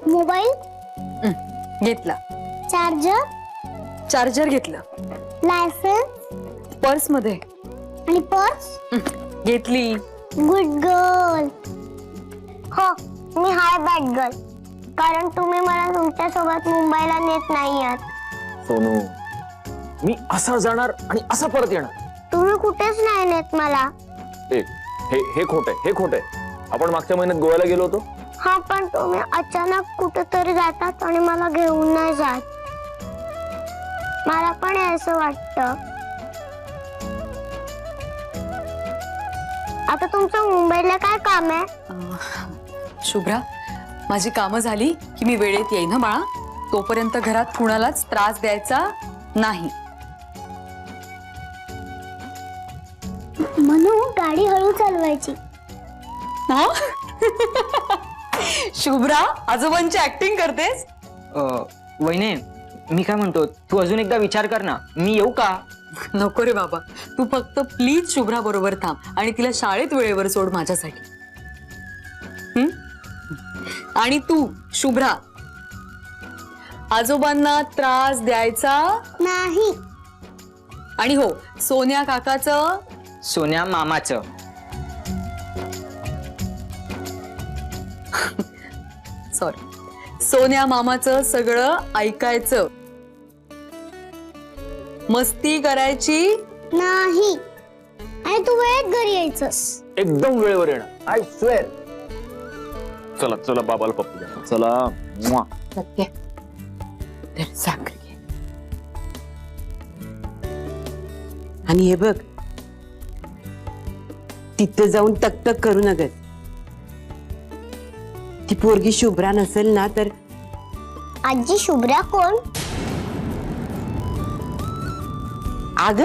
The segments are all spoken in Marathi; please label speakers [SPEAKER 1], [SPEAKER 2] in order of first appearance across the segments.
[SPEAKER 1] मोबाईल
[SPEAKER 2] घेतला.
[SPEAKER 1] चार्जर
[SPEAKER 2] घेतलं.
[SPEAKER 1] लायसन्स
[SPEAKER 2] पर्स मध्ये.
[SPEAKER 1] आणि पर्स
[SPEAKER 2] घेतली.
[SPEAKER 1] Good girl. हो, मी हाय बॅड गर्ल, कारण तुम्ही मला तुमच्या सोबत मुंबईला नेत नाही आहात.
[SPEAKER 3] सोनू, मी असा जाणार आणि असा परत येणार.
[SPEAKER 1] तुम्ही कुठेच नाही नेत मला.
[SPEAKER 3] हे खोट आहे. आपण मागच्या महिन्यात गोव्याला गेलो होतो.
[SPEAKER 1] हा, पण तुम्ही अचानक कुठेतरी जातात आणि मला घेऊन नाही जात. मला पण असं वाटतं. आता तुमचं मुंबईला काय काम आहे?
[SPEAKER 2] शुभ्रा, माझी कामं झाली की मी वेळेत येईन. हं बाळा, तोपर्यंत घरात कुणालाच त्रास द्यायचा नाही.
[SPEAKER 1] म्हणू गाडी हळू चालवायची.
[SPEAKER 2] शुभ्रा, आजोबांची ऍक्टिंग करतेस?
[SPEAKER 4] वहिने, मी काय म्हणतो, तू अजून एकदा विचार कर ना. मी येऊ का?
[SPEAKER 2] नको रे बाबा, तू फक्त प्लीज शुभ्रा बरोबर थांब आणि तिला शाळेत वेळेवर सोड माझ्यासाठी. आणि तू शुभ्रा, आजोबांना त्रास द्यायचा
[SPEAKER 1] नाही.
[SPEAKER 2] आणि हो, सोन्या काकाचं,
[SPEAKER 4] सोन्या मामाचं,
[SPEAKER 2] सॉरी, सोन्या मामाचं सगळं ऐकायचं. मस्ती करायची
[SPEAKER 1] नाही. आणि तू वेळेत घरी यायचंस.
[SPEAKER 3] एकदम वेळेवर येणार. I swear. चला चला, बाबाला पप्पू द्या. चला. मुआ.
[SPEAKER 5] सत्य, तर साखर घे. आणि हे बघ, तिथं जाऊन तक करू नगस. ती पोरगी शुभ्रा नसेल ना तर.
[SPEAKER 1] आजी, शुभ्रा कोण?
[SPEAKER 5] अग,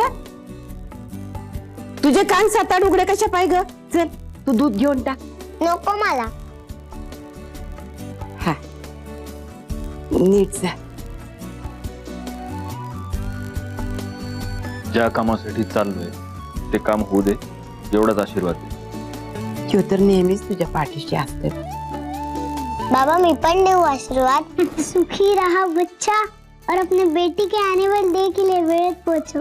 [SPEAKER 5] तुझे कान 7-8 उघडे कशा पाय ग? चल, तू दूध घेऊन टाक.
[SPEAKER 1] नको मला.
[SPEAKER 5] हा, नीट जा.
[SPEAKER 3] ज्या कामासाठी चाललोय ते काम होऊ दे, एवढाच आशीर्वाद दे.
[SPEAKER 5] ह्यो तर नेहमीच तुझ्या पाठीशी असते.
[SPEAKER 1] बाबा, मी पण देऊ आशीर्वाद. सुखी रहा बच्चा और अपने बेटी के आने वाले डे के लिए वेळेत पोहोचो.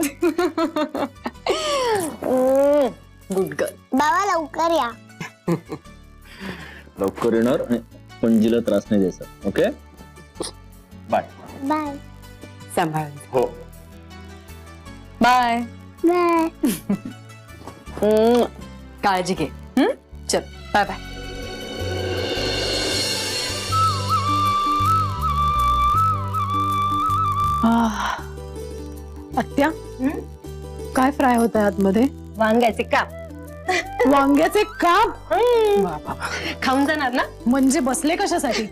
[SPEAKER 2] Good girl.
[SPEAKER 1] बाबा, लवकर या.
[SPEAKER 3] लवकर येणार आणि पणजीला त्रास नाही द्यायचा. Okay, bye.
[SPEAKER 1] बाय
[SPEAKER 5] सांभाळ.
[SPEAKER 3] हो,
[SPEAKER 2] बाय.
[SPEAKER 1] बाय.
[SPEAKER 2] काळजी घे. चल, बाय बाय.
[SPEAKER 6] आत्या, काय फ्राय होत आहे आतमध्ये?
[SPEAKER 7] वांग्याचे काप.
[SPEAKER 6] वांग्याचे काप?
[SPEAKER 7] खाऊन जाणार ना?
[SPEAKER 6] म्हणजे बसले कशासाठी?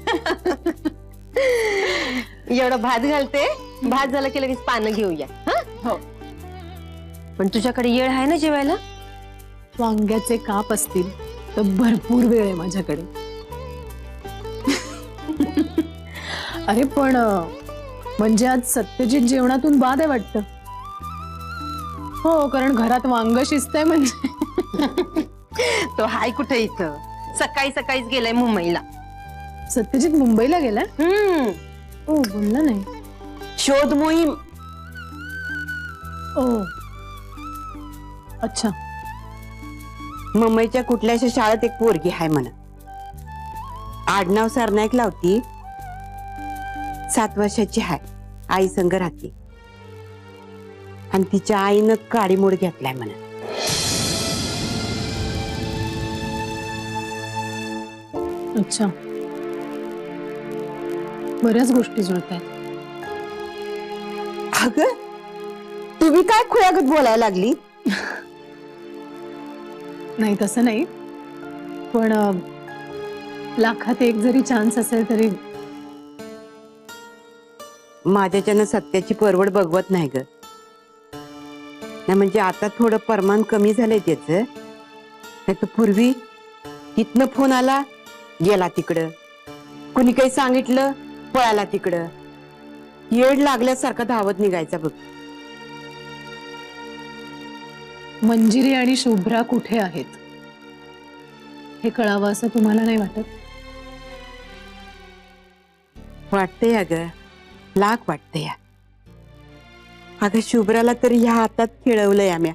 [SPEAKER 7] एवढा भात घालते, भात झाला की लगेच पानं घेऊया.
[SPEAKER 6] हो.
[SPEAKER 7] पण तुझ्याकडे येळ आहे ना जेवायला?
[SPEAKER 6] वांग्याचे काप असतील तर भरपूर वेळ आहे माझ्याकडे. अरे पण म्हणजे आज सत्यजित जेवणातून बाद आहे वाटतं. हो, कारण घरात वांग शिजतंय म्हणजे.
[SPEAKER 7] तो हाय कुठे इथं? सकाळी सकाळीच गेलाय मुंबईला.
[SPEAKER 6] सत्यजित मुंबईला गेलाय? ओ, बोलला नाही.
[SPEAKER 5] शोध मोहीम.
[SPEAKER 6] ओ, अच्छा.
[SPEAKER 5] मुंबईच्या कुठल्याशा शाळेत एक पोरगी आहे म्हणा. आडनाव सरनाईक लावती. 7 वर्षाची आहे. आई संग राहते आणि तिच्या आईनं काडीमोड घेतलाय म्हणा.
[SPEAKER 6] अच्छा, बऱ्याच गोष्टी जुळत आहेत.
[SPEAKER 5] अगं, तुम्ही काय खुळ्यागत बोलायला लागली?
[SPEAKER 6] नाही, तसं नाही, पण लाखात एक जरी चान्स असेल तरी.
[SPEAKER 5] माझ्याच्यानं सत्याची परवड बघवत नाही ग. नाही म्हणजे आता थोडं प्रमाण कमी झालंय त्याच. नाही तर पूर्वी इथनं फोन आला, गेला तिकडं. कुणी काही सांगितलं, पळाला तिकडं. येड लागल्यासारखा धावत निघायचा बघ.
[SPEAKER 6] मंजिरी आणि शुभ्रा कुठे आहेत हे कळावं असं तुम्हाला नाही वाटत?
[SPEAKER 5] वाटतंय अगं, लाख वाटतंय. अगं शुभ्राला तर ह्या हातात खेळवलंय आम्या.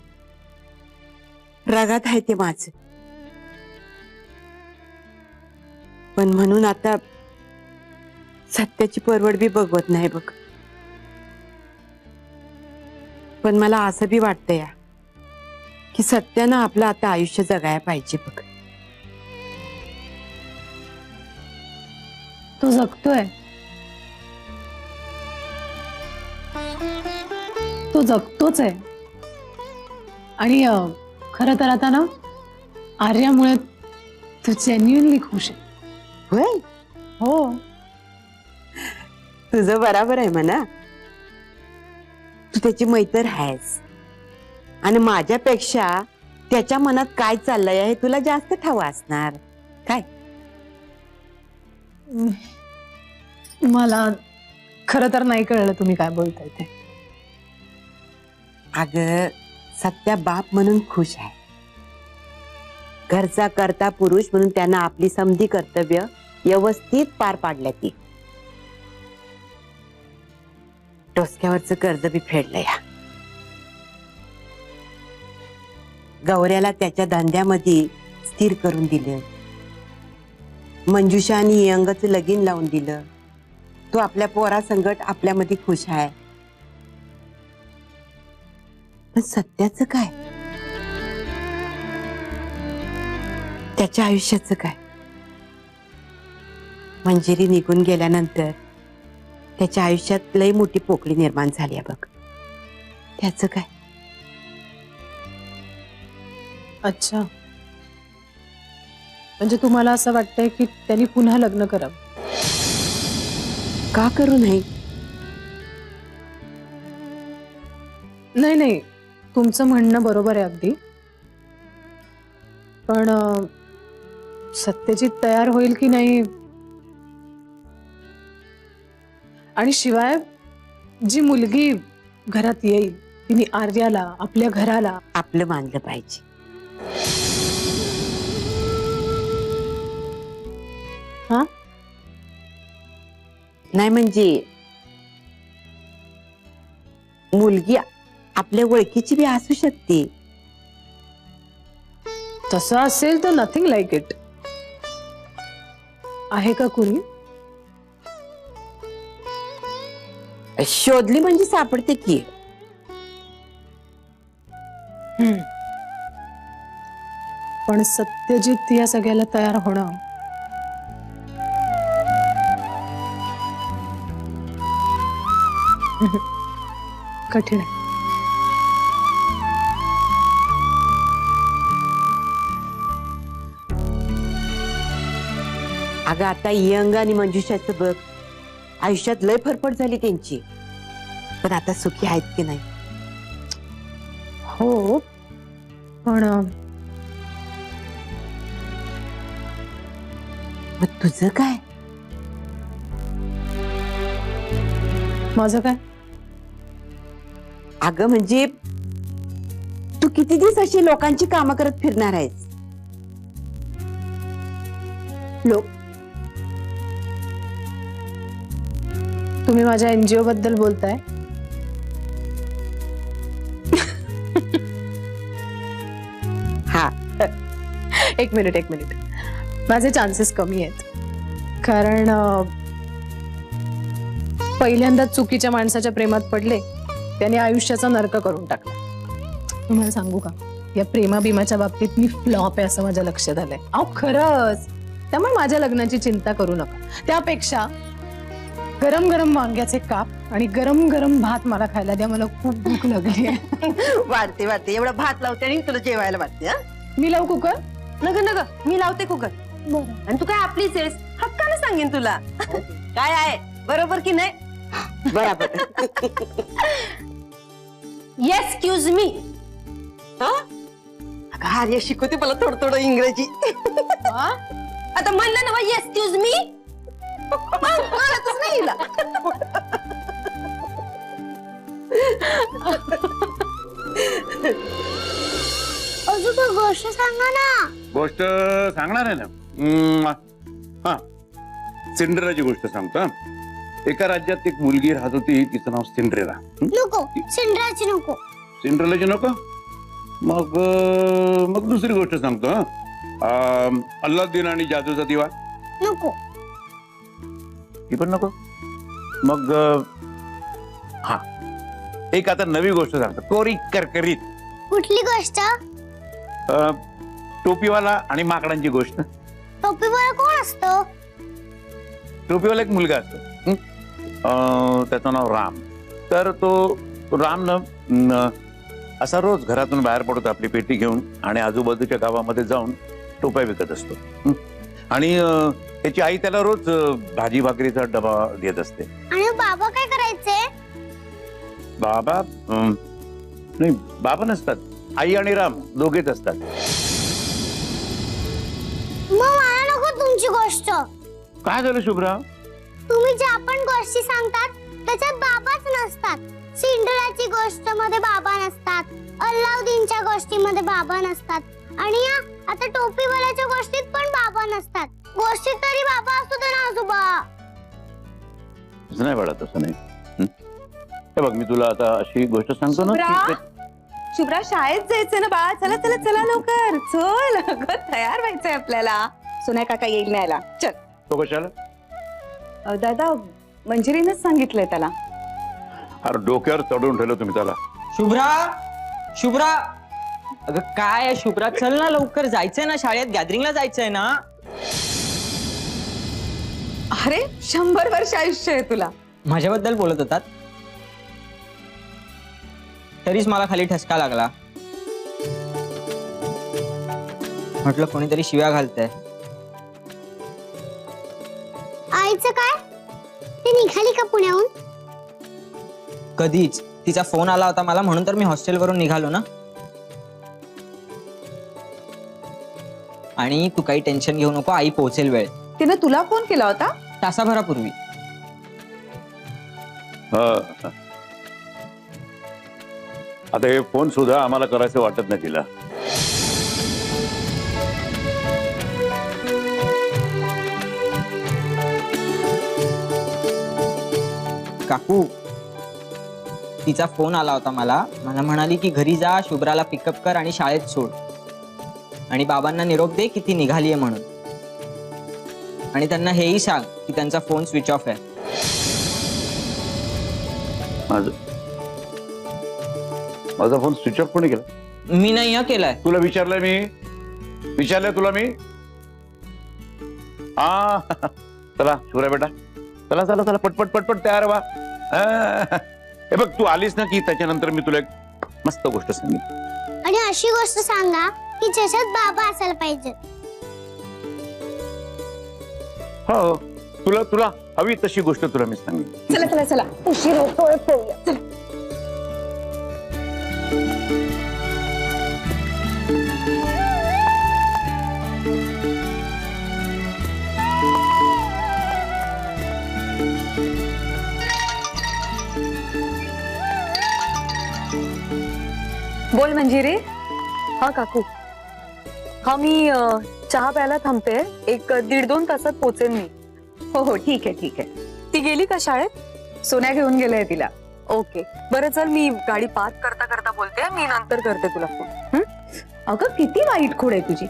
[SPEAKER 5] रागात आहे ते माझं. पण म्हणून आता सत्याची परवड बी बघवत नाही बघ. पण मला असं बी वाटतंय की सत्यानं आपलं आता आयुष्य जगायला पाहिजे बघ.
[SPEAKER 6] तो जगतोय. तो जगतोच आहे. आणि खरं तर आता ना आर्यामुळे तू जेन्युइनली खुश आहे.
[SPEAKER 5] होय,
[SPEAKER 6] हो.
[SPEAKER 5] तुझं बराबर आहे म्हणा. तू त्याची मैत्र आहेस आणि माझ्यापेक्षा त्याच्या मनात काय चाललंय हे तुला जास्त ठाव असणार. काय
[SPEAKER 6] मला खरं तर नाही कळलं तुम्ही काय बोलताय ते.
[SPEAKER 5] अगं सत्या बाप म्हणून खुश आहे. घरचा करता पुरुष म्हणून त्यानं आपली समधी कर्तव्य व्यवस्थित पार पाडल्या. ती डोसक्यावरचं कर्ज बी फेडलंय. गौऱ्याला त्याच्या धंद्यामध्ये स्थिर करून दिलं. मंजुषा आणि यंगचं लगीन लावून दिलं. तो आपल्या पोरा संगट आपल्यामध्ये खुश आहे. पण सत्याचं काय? त्याच्या आयुष्याचं काय? मंजिरी निघून गेल्यानंतर त्याच्या आयुष्यात लई मोठी पोकळी निर्माण झाली बघ. त्याचं काय?
[SPEAKER 6] अच्छा, म्हणजे तुम्हाला असं वाटतंय की त्यांनी पुन्हा लग्न करावं?
[SPEAKER 5] का करू नये?
[SPEAKER 6] नाही नाही, तुमचं म्हणणं बरोबर आहे अगदी. पण सत्यजित तयार होईल की नाही? आणि शिवाय जी मुलगी घरात येईल तिने आर्याला, आपल्या घराला
[SPEAKER 5] आपलं मानलं पाहिजे.
[SPEAKER 6] हा,
[SPEAKER 5] नाही म्हणजे मुलगी आपल्या ओळखीची बी असू शकते.
[SPEAKER 6] तसं असेल तर नथिंग लाईक इट. आहे का कुणी?
[SPEAKER 5] शोधली म्हणजे सापडते की.
[SPEAKER 6] पण सत्यजित या सगळ्याला तयार होणं कठीण आहे.
[SPEAKER 5] अगं आता यंग आणि मंजुषाचं बघ, आयुष्यात लय फरफड झाली त्यांची. पण आता सुखी आहेत की नाही?
[SPEAKER 6] हो, पण
[SPEAKER 5] मग तुझं काय?
[SPEAKER 6] माझं काय?
[SPEAKER 5] अगं म्हणजे तू किती दिवस अशी लोकांची कामं करत फिरणार आहेस?
[SPEAKER 6] तुम्ही माझ्या एनजीओ बद्दल बोलताय?
[SPEAKER 5] हा,
[SPEAKER 6] एक मिनिट. माझे चान्सेस कमी आहेत. कारण पहिल्यांदा चुकीच्या माणसाच्या प्रेमात पडले, त्याने आयुष्याचा नरक करून टाकला. तुम्हाला सांगू का, या प्रेमा बिमाच्या बाबतीत मी फ्लॉप आहे असं माझ्या लक्षात आलंय. अहो खरंच. त्यामुळे माझ्या लग्नाची चिंता करू नका. त्यापेक्षा गरम गरम वांग्याचे काप आणि गरम गरम भात मला खायला द्या. मला खूप भूक लागली आहे.
[SPEAKER 7] वाढते एवढा भात लावते आणि तुला जेवायला वाटते.
[SPEAKER 6] मी लावू कुकर?
[SPEAKER 7] नग मी लावते कुकर. आणि तू काय आपलीच आहेस, हक्काने सांगेन तुला. काय आहे बरोबर की नाही?
[SPEAKER 5] बरोबर.
[SPEAKER 7] Yes excuse me. आर्य शिकवते मला थोडं इंग्रजी. आता म्हणलं ना येस एक्सक्यूज मी. नाही हिला.
[SPEAKER 1] अजून एक गोष्ट सांगा ना.
[SPEAKER 3] गोष्ट सांगणार आहे ना. हा, सिंड्रेलाची गोष्ट सांगतो.
[SPEAKER 8] एका राज्यात एक मुलगी राहत होती, तिचं नाव सिंड्रेला.
[SPEAKER 1] नको सिंड्राची नको.
[SPEAKER 8] सिंड्रेलाची नको? मग मग दुसरी गोष्ट सांगतो. अल्लाउद्दीन आणि जादूचा दिवा
[SPEAKER 1] नको.
[SPEAKER 8] ही पण नको. मग हा, एक आता नवी गोष्ट सांगतो, कोरी करकरीत.
[SPEAKER 1] कुठली गोष्ट?
[SPEAKER 8] टोपीवाला आणि माकडांची गोष्ट.
[SPEAKER 1] टोपीवाला कोण असतो?
[SPEAKER 8] टोपीवाला एक मुलगा असतो. त्याचं नाव राम. तर तो राम न असा रोज घरातून बाहेर पडतो आपली पेटी घेऊन आणि आजूबाजूच्या गावामध्ये जाऊन टोप्या विकत असतो. आणि त्याची आई त्याला रोज भाजी भाकरीचा डबा देत असते.
[SPEAKER 1] आणि बाबा काय करायचे?
[SPEAKER 8] बाबा नाही, बाबा नसतात. आई आणि राम दोघेच असतात.
[SPEAKER 1] मग मला नको तुमची गोष्ट.
[SPEAKER 8] काय झालं शुभ्रा?
[SPEAKER 1] तुम्ही ज्या पण गोष्टी सांगतात त्याच्यात बाबाच नसतात. सिंड्रेलाची गोष्ट मध्ये बाबा नसतात, अल्लाउद्दीनच्या गोष्टीमध्ये बाबा नसतात, आणि आता टोपीवाल्याच्या गोष्टीत पण बाबा नसतात. गोष्टीत तरी बाबा असतो ना आजोबा.
[SPEAKER 8] तसं नाही बाळा, तसं नाही. हे बघ, मी तुला आता अशी गोष्ट सांगतो ना.
[SPEAKER 7] शुभ्रा शाळेत जायचं ना बाळा. चला चला चला लवकर चल. अगं तयार व्हायचंय आपल्याला. सोन्या काका येईल न्यायला. चल.
[SPEAKER 8] तो कशाला?
[SPEAKER 7] दादा मंजिरीनच सांगितलंय त्याला.
[SPEAKER 8] अरे डोक्यावर चढवून ठेवलं तुम्ही त्याला.
[SPEAKER 4] शुभ्रा, शुभ्रा, अगं काय आहे शुभ्रा, चल ना लवकर, जायचंय ना शाळेत, गॅदरिंगला जायचंय ना.
[SPEAKER 7] अरे 100 वर्ष आयुष्य आहे तुला.
[SPEAKER 4] माझ्याबद्दल बोलत होतात, तरीच मला खाली ठसका लागला. म्हटलं कोणीतरी शिव्या घालतंय.
[SPEAKER 1] आईचं काय? ती निघाली का पुण्याहून?
[SPEAKER 4] कधीच. तिचा फोन आला होता मला, म्हणून तर मी हॉस्टेलवरून निघालो ना. आणि तू काही टेन्शन घेऊ नको, आई पोहोचेल वेळ.
[SPEAKER 7] तिने तुला फोन केला होता?
[SPEAKER 4] तासाभरापूर्वी.
[SPEAKER 8] आता हे फोन सुद्धा आम्हाला करायचं वाटत नाही तिला.
[SPEAKER 4] काकू, तिचा फोन आला होता मला म्हणाली की घरी जा, शुभ्राला पिकअप कर आणि शाळेत सोड, आणि बाबांना निरोप दे की ती निघालीये म्हणून, आणि त्यांना हेही सांग की त्यांचा फोन स्विच ऑफ आहे.
[SPEAKER 8] माझा फोन स्विच ऑफ कोणी केला?
[SPEAKER 4] मी नाही केलाय.
[SPEAKER 8] तुला विचारलंय तुला मी. हा चला शुभ्रा बेटा, चला चला चला, पटपट पटपट तयार व्हा. हे बघ, तू आलीस ना की त्याच्यानंतर मी तुला एक मस्त गोष्ट सांगेन.
[SPEAKER 1] आणि अशी गोष्ट सांगा की ज्याच्यात बाबा असायला पाहिजे.
[SPEAKER 8] हो, तुला तुला हवी तशी गोष्ट तुला मी सांगेन.
[SPEAKER 7] चला चला चला, उशीर होतोय. चला.
[SPEAKER 2] बोल मंजिरी. हा काकू, हा मी चहा प्यायला थांबते. 1-1.5-2 तासात पोचेन मी.
[SPEAKER 7] हो हो ठीक आहे ठीक आहे.
[SPEAKER 2] ती गेली का शाळेत?
[SPEAKER 7] सोन्या घेऊन गेलाय तिला.
[SPEAKER 2] ओके बरं, चल मी गाडी पार्क करता करता बोलते. मी नंतर करते तुला फोन.
[SPEAKER 7] अगं किती वाईट खोड आहे तुझी.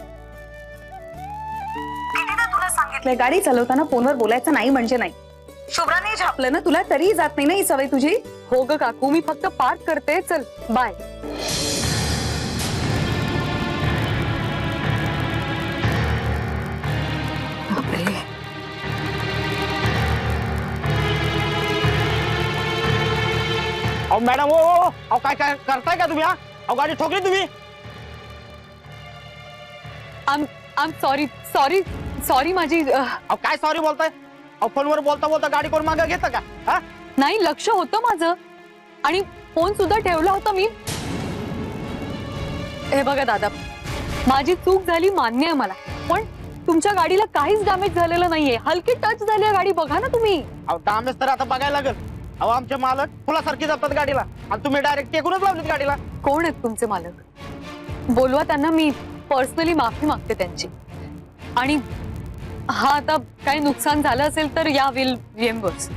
[SPEAKER 2] कितीदा तुला सांगितलंय
[SPEAKER 7] गाडी चालवताना फोनवर बोलायचं नाही म्हणजे नाही. शुभ्राने झापलं ना तुला, तरी जात नाही ना ही सवय तुझी.
[SPEAKER 2] हो ग काकू, मी फक्त पार्क करते. चल बाय.
[SPEAKER 3] अहो मॅडम, अहो काय काय करताय का तुम्ही? अहो गाडी ठोकली तुम्ही.
[SPEAKER 2] आम सॉरी माझी.
[SPEAKER 3] अहो काय सॉरी बोलताय? अहो फोनवर बोलता बोलता गाडी कोण मागे घेतं का? हा,
[SPEAKER 2] नाही, लक्ष होतं माझं आणि फोन सुद्धा ठेवला होता मी. हे बघा दादा, माझी चूक झाली, मान्य आहे मला, पण तुमच्या गाडीला काहीच डॅमेज झालेलं नाहीये. हलकी टच झाली आहे गाडी, बघा ना तुम्ही.
[SPEAKER 3] अहो डॅमेज तर आता बघायला लागेल. अहो आमचे मालक फुलासारखी जातात गाडीला, आणि तुम्ही डायरेक्ट टेकूनच लावलीत गाडीला.
[SPEAKER 2] कोण आहेत तुमचे मालक? बोलवा त्यांना, मी पर्सनली माफी मागते त्यांची. आणि हा, आता काही नुकसान झालं असेल तर या विल रिएम्बर्स.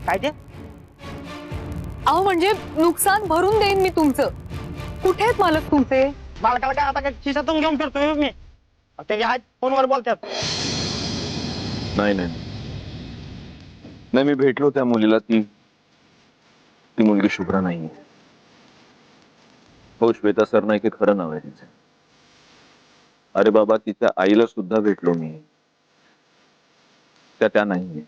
[SPEAKER 9] काय ते?
[SPEAKER 2] अहो म्हणजे नुकसान भरून देईन मी तुमचं. कुठे आहेत मालक तुमचे?
[SPEAKER 9] बालकाला काय आता काय खिशातून घेऊन फिरतोय मी. ते आहेत फोनवर बोलतात.
[SPEAKER 3] नाही नाही नाही, मी भेटलो त्या मुलीला. ती मुलगी शुभ्रा नाहीये. हो, श्वेता सरनाईके खरं नाव आहे तिचं. अरे बाबा, तिच्या आईला सुद्धा भेटलो मी. त्या नाहीये.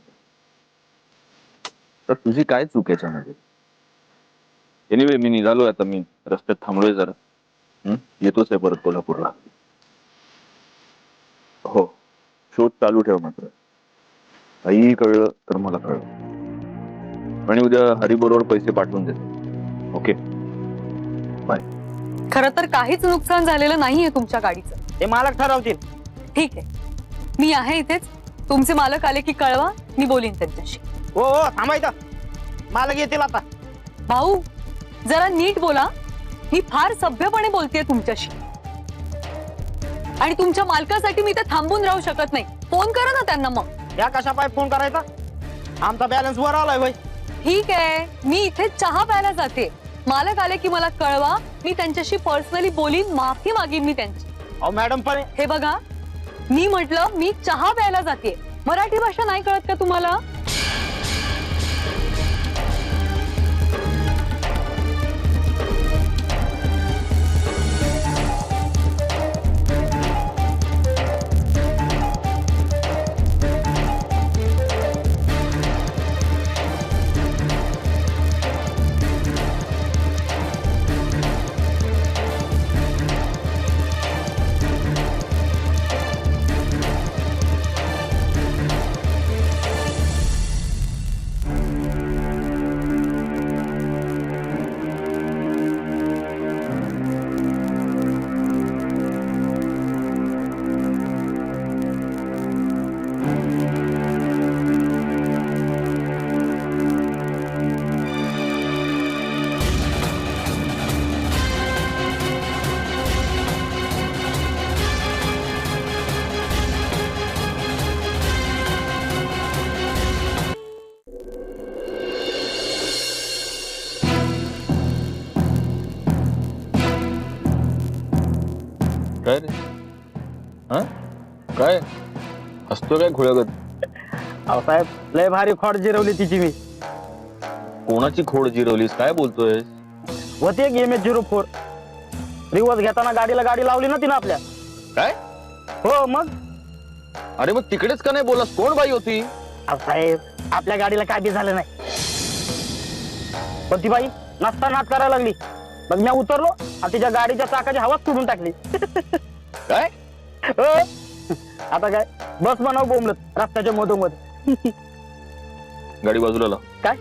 [SPEAKER 3] तर तुझी काय चूक याच्यामध्ये? एनिवे, मी निघालोय आता. मी रस्त्यात थांबलोय जरा. येतोच आहे परत कोल्हापूरला. हो, शोध चालू ठेव मात्र. काही कळलं तर मला कळलं. आणि उद्या हरी बरोबर पैसे पाठवून देतो. Okay, bye.
[SPEAKER 2] खरं तर काहीच नुकसान झालेलं नाहीये तुमच्या गाडीचं.
[SPEAKER 9] ते मालक ठरवतील.
[SPEAKER 2] ठीक आहे, मी आहे इथेच. तुमचे मालक आले की कळवा, मी बोलीन त्यांच्याशी.
[SPEAKER 9] हो हो, थांबायचं. मालक येतील आता.
[SPEAKER 2] भाऊ, जरा नीट बोला. मी फार सभ्यपणे बोलतेय तुमच्याशी. आणि तुमच्या मालकासाठी मी तर थांबून राहू शकत नाही. फोन करा ना त्यांना मग.
[SPEAKER 9] या कशा पाय फोन करायचा? आमचा बॅलन्स वर आलाय भाई.
[SPEAKER 2] ठीक आहे, मी इथे चहा प्यायला जाते. मालक आले की मला कळवा. मी त्यांच्याशी पर्सनली बोलीन, माफी मागीन मी त्यांची.
[SPEAKER 9] अहो मॅडम पण
[SPEAKER 2] हे बघा, मी म्हटलं मी चहा प्यायला जाते. मराठी भाषा नाही कळत का तुम्हाला?
[SPEAKER 3] काय रे? हा, काय असतो काय घोळगत?
[SPEAKER 9] अहो साहेब, लय भारी खोड जिरवली तिची मी.
[SPEAKER 3] कोणाची खोड जिरवलीस? काय बोलतोय?
[SPEAKER 9] होती एक MS-04. रिवर्स घेताना गाडीला गाडी लावली ना तिनं आपल्या.
[SPEAKER 3] काय?
[SPEAKER 9] हो मग.
[SPEAKER 3] अरे मग तिकडेच का नाही बोलास? कोण बाई होती?
[SPEAKER 9] अहो साहेब, आपल्या गाडीला काय बी झालं नाही. पण ती बाई नाचता नाच करायला लागली. मग मी उतरलो आणि तिच्या गाडीच्या चाकाची हवाच सोडून टाकली.
[SPEAKER 3] काय?
[SPEAKER 9] हो. आता काय बस बनाव बोंबलत रस्त्याच्या मधोमध.
[SPEAKER 3] गाडी बाजूला लाव.
[SPEAKER 9] काय?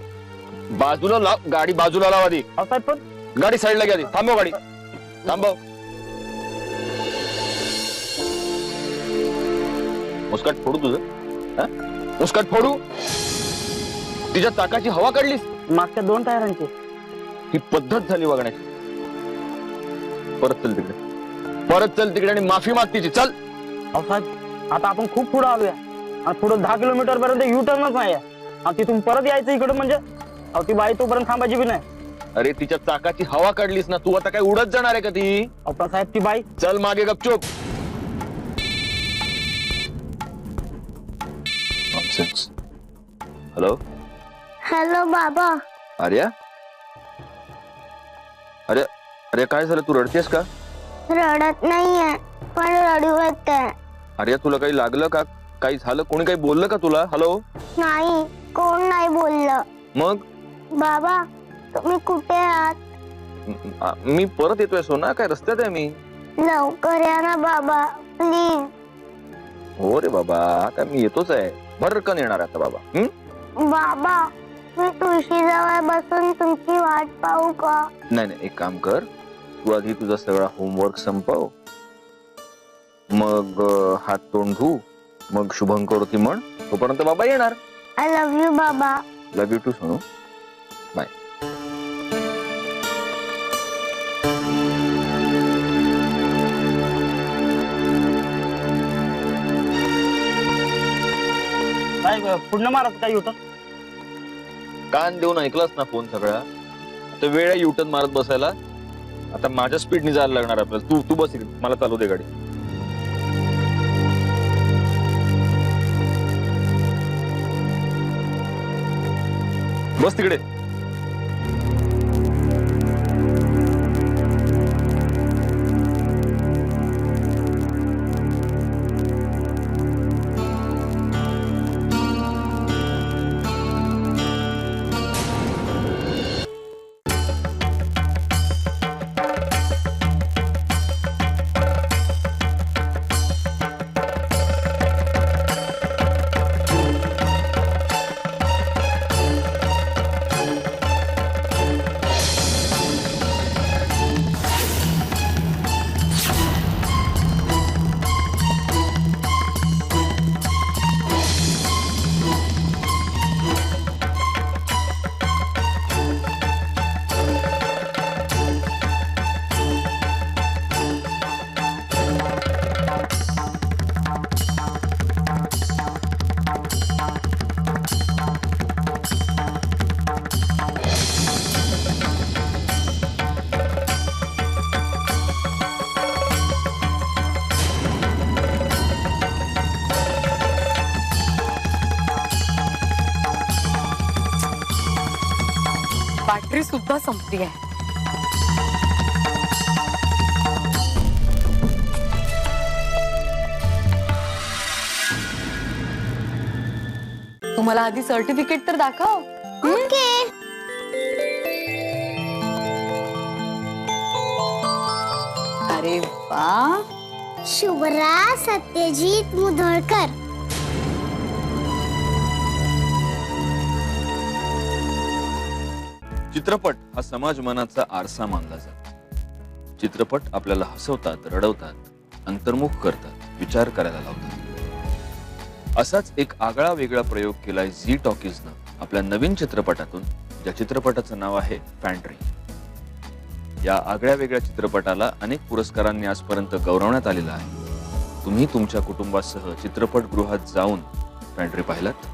[SPEAKER 3] बाजूला लाव गाडी, बाजूला लाव आधी.
[SPEAKER 9] अहो साहेब पण
[SPEAKER 3] गाडी साईडला घ्या आधी. थांबव गाडी, थांबव. मुस्काट फोडू तुझं? मुस्काट फोडू? तिच्या चाकाची हवा काढलीस?
[SPEAKER 9] मागच्या 2 टायरांची.
[SPEAKER 3] ही पद्धत झाली वागण्याची. परत चल तिकडे, परत चल तिकडे आणि माफी माग तिची. चल.
[SPEAKER 9] अहो साहेब, आता आपण खूप पुढे आलोया आणि पुढे 10 किलोमीटर पर्यंत U-टर्नच नाही आणि तिथून परत यायचं इकडे म्हणजे. अहो ती बाई तोपर्यंत थांबायची बी नाही.
[SPEAKER 3] अरे तिच्या चाकाची हवा काढलीस ना तू, आता काय उडत जाणार आहे का ती?
[SPEAKER 9] अहो साहेब, ती बाई.
[SPEAKER 3] चल मागे गपचूप. हॅलो.
[SPEAKER 1] हॅलो बाबा.
[SPEAKER 3] आर्या, अरे अरे काय झालं? तू रडतेस का?
[SPEAKER 1] रडत नाहीये, पण रडू येते.
[SPEAKER 3] अरे तुला काही लागलं का? काही झालं? कोणी काही बोललं का तुला? हॅलो.
[SPEAKER 1] नाही, कोण नाही बोललं.
[SPEAKER 3] मग
[SPEAKER 1] बाबा, तुम्ही कुठे आहात?
[SPEAKER 3] मी परत येतोय सोना. काय रस्त्यात आहे मी.
[SPEAKER 1] लवकर या ना बाबा, प्लीज.
[SPEAKER 3] हो रे बाबा, आता मी येतोच आहे. भरकन येणार आता बाबा.
[SPEAKER 1] बाबा, मी तुळशीजवळ बसून तुमची वाट पाहू का?
[SPEAKER 3] नाही नाही, एक काम कर. तू आधी तुझा सगळा होमवर्क संपव, मग हात तोंड धू, मग शुभंकरोती म्हण. तोपर्यंत बाबा येणार.
[SPEAKER 1] आय लव्ह यू बाबा.
[SPEAKER 3] Love you too Sonu. Bye.
[SPEAKER 9] साहेब पुढनं मारत काय U-टर्न?
[SPEAKER 3] कान देऊन ऐकलास ना फोन सगळा, तर वेळ आहे युटर्न मारत बसायला. आता माझ्या स्पीडने जायला लागणार आपल्याला. तू तू बस इकडे, मला चालू दे गाडी. बस तिकडे.
[SPEAKER 2] बॅटरी सुद्धा संपली आहे. तुम्हाला आधी सर्टिफिकेट तर दाखव.
[SPEAKER 1] ओके.
[SPEAKER 2] अरे वा.
[SPEAKER 1] शुभ्रा सत्यजित मुधोळकर.
[SPEAKER 3] चित्रपट हा समाज मनाचा आरसा मानला जातो. चित्रपट आपल्याला हसवतात, रडवतात, अंतर्मुख करतात, विचार करायला लावतात. असाच एक आगळा वेगळा प्रयोग केलाय झी टॉकीजनं आपल्या नवीन चित्रपटातून, ज्या चित्रपटाचं नाव आहे पॅन्ट्री. या आगळ्या वेगळ्या चित्रपटाला अनेक पुरस्कारांनी आजपर्यंत गौरवण्यात आलेलं आहे. तुम्ही तुमच्या कुटुंबासह चित्रपटगृहात जाऊन पॅन्ट्री पाहिलात?